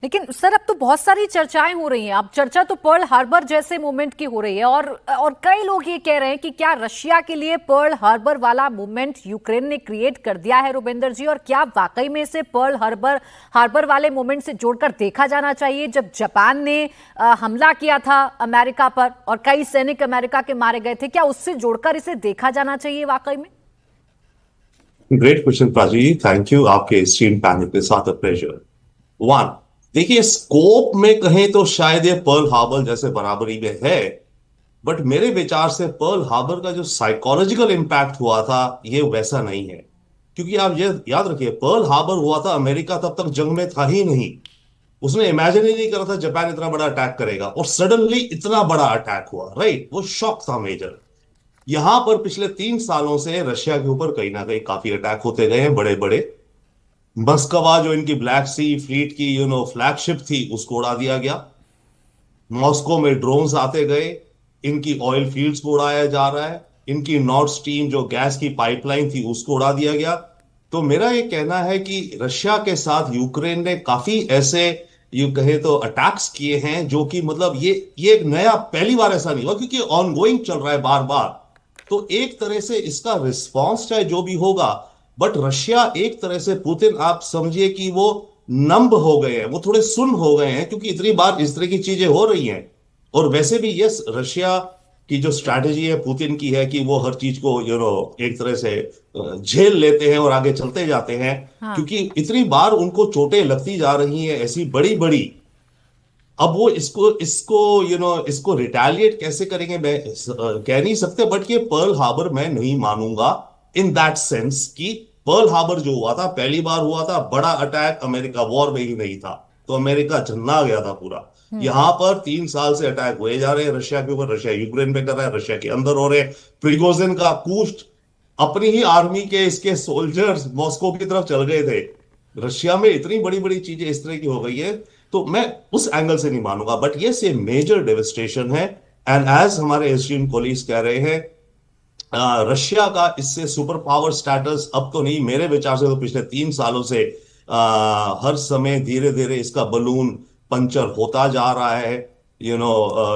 लेकिन सर अब तो बहुत सारी चर्चाएं हो रही हैं। अब चर्चा तो पर्ल हार्बर जैसे मूवमेंट की हो रही है और कई लोग ये कह रहे हैं कि क्या रशिया के लिए पर्ल हार्बर वाला मूवमेंट यूक्रेन ने क्रिएट कर दिया है रुपेंद्र जी, और क्या वाकई में इसे पर्ल हार्बर वाले मूवमेंट से जोड़कर देखा जाना चाहिए? जब जापान ने हमला किया था अमेरिका पर और कई सैनिक अमेरिका के मारे गए थे, क्या उससे जोड़कर इसे देखा जाना चाहिए वाकई में? Great question Prachi ji, thank you. आपके स्ट्रीम पैनल के साथ प्लेजर। वन, देखिए स्कोप में कहें तो शायद ये पर्ल हार्बर जैसे बराबरी में है, बट मेरे विचार से पर्ल हार्बर का जो साइकोलॉजिकल इम्पैक्ट हुआ था ये वैसा नहीं है। क्योंकि आप ये याद रखिए, पर्ल हार्बर हुआ था, अमेरिका तब तक जंग में था ही नहीं। उसने इमेजिन ही नहीं करा था जापान इतना बड़ा अटैक करेगा, और सडनली इतना बड़ा अटैक हुआ। राइट, वो शॉक था मेजर। यहां पर पिछले 3 सालों से रशिया के ऊपर कहीं ना कहीं काफी अटैक होते गए हैं, बड़े बड़े। मस्कवा जो इनकी ब्लैक सी फ्लीट की फ्लैगशिप थी, उसको उड़ा दिया गया। मॉस्को में ड्रोन्स आते गए, इनकी ऑयल फील्ड्स को उड़ाया जा रहा है। इनकी नॉर्थ स्ट्रीम जो गैस की पाइपलाइन थी उसको उड़ा दिया गया। तो मेरा ये कहना है कि रशिया के साथ यूक्रेन ने काफी ऐसे, यू कहे तो, अटैक्स किए हैं जो कि मतलब ये एक नया, पहली बार ऐसा नहीं हुआ, क्योंकि ऑनगोइंग चल रहा है बार बार। तो एक तरह से इसका रिस्पॉन्स चाहे जो भी होगा, बट रशिया एक तरह से, पुतिन आप समझिए कि वो नंब हो गए हैं, वो थोड़े सुन्न हो गए हैं, क्योंकि इतनी बार इस तरह की चीजें हो रही हैं। और वैसे भी यस, रशिया की जो स्ट्रैटेजी है पुतिन की है कि वो हर चीज को एक तरह से झेल लेते हैं और आगे चलते जाते हैं। हाँ। क्योंकि इतनी बार उनको चोटें लगती जा रही हैं ऐसी बड़ी बड़ी। अब वो इसको इसको इसको रिटेलिएट कैसे करेंगे मैं कह नहीं सकते, बट ये पर्ल हार्बर मैं नहीं मानूंगा इन दैट सेंस कि पर्ल हार्बर जो हुआ था पहली बार हुआ था, बड़ा अटैक अमेरिका वॉर में ही नहीं था, तो अमेरिका झन्ना गया था पूरा। यहां पर 3 साल से अटैक हुए जा रहे हैं रशिया के ऊपर, रशिया यूक्रेन पे कर रहा है, रशिया के अंदर हो रहे हैं। प्रिगोजिन का कूस्ट, अपनी ही आर्मी के इसके सोल्जर्स मॉस्को की तरफ चल गए थे। रशिया में इतनी बड़ी बड़ी चीजें इस तरह की हो गई है, तो मैं उस एंगल से नहीं मानूंगा, बट ये मेजर डेविस्टेशन है। एंड एज हमारे एशियन कोलीग्स कह रहे हैं, रशिया का इससे सुपर पावर स्टेटस अब तो नहीं, मेरे विचार से तो पिछले 3 सालों से हर समय धीरे धीरे इसका बलून पंचर होता जा रहा है।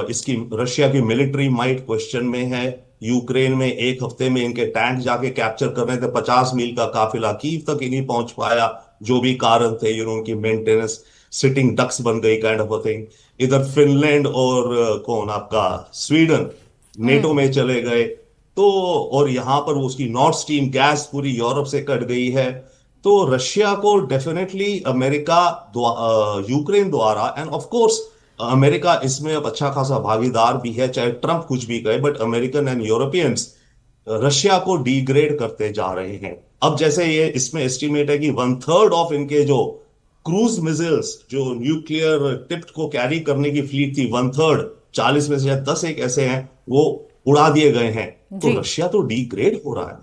इसकी रशिया की मिलिट्री माइट क्वेश्चन में है। यूक्रेन में एक हफ्ते में इनके टैंक जाके कैप्चर कर रहे थे, 50 मील का काफिला कीव तक ही नहीं पहुंच पाया। जो भी कारण थे, उनकी मेंटेनेंस सिटिंग डक्स बन गई, काइंड ऑफ अ थिंग। इधर फिनलैंड और कौन आपका स्वीडन नेटो हम्म। में चले गए। तो और यहां पर वो उसकी नॉर्थ स्ट्रीम गैस पूरी यूरोप से कट गई है। तो रशिया को डेफिनेटली अमेरिका यूक्रेन द्वारा, एंड ऑफ कोर्स अमेरिका इसमें अब अच्छा खासा भागीदार भी है, चाहे ट्रंप कुछ भी कहे, but American and Europeans Russia को डिग्रेड करते जा रहे हैं। अब जैसे ये इसमें एस्टिमेट है कि 1/3 ऑफ इनके जो क्रूज मिसाइल्स, जो न्यूक्लियर टिप्ड को कैरी करने की फ्लीट थी, 1/3, 40 में से शायद 10 एक ऐसे हैं वो उड़ा दिए गए हैं। तो जी। रशिया तो डिग्रेड हो रहा है।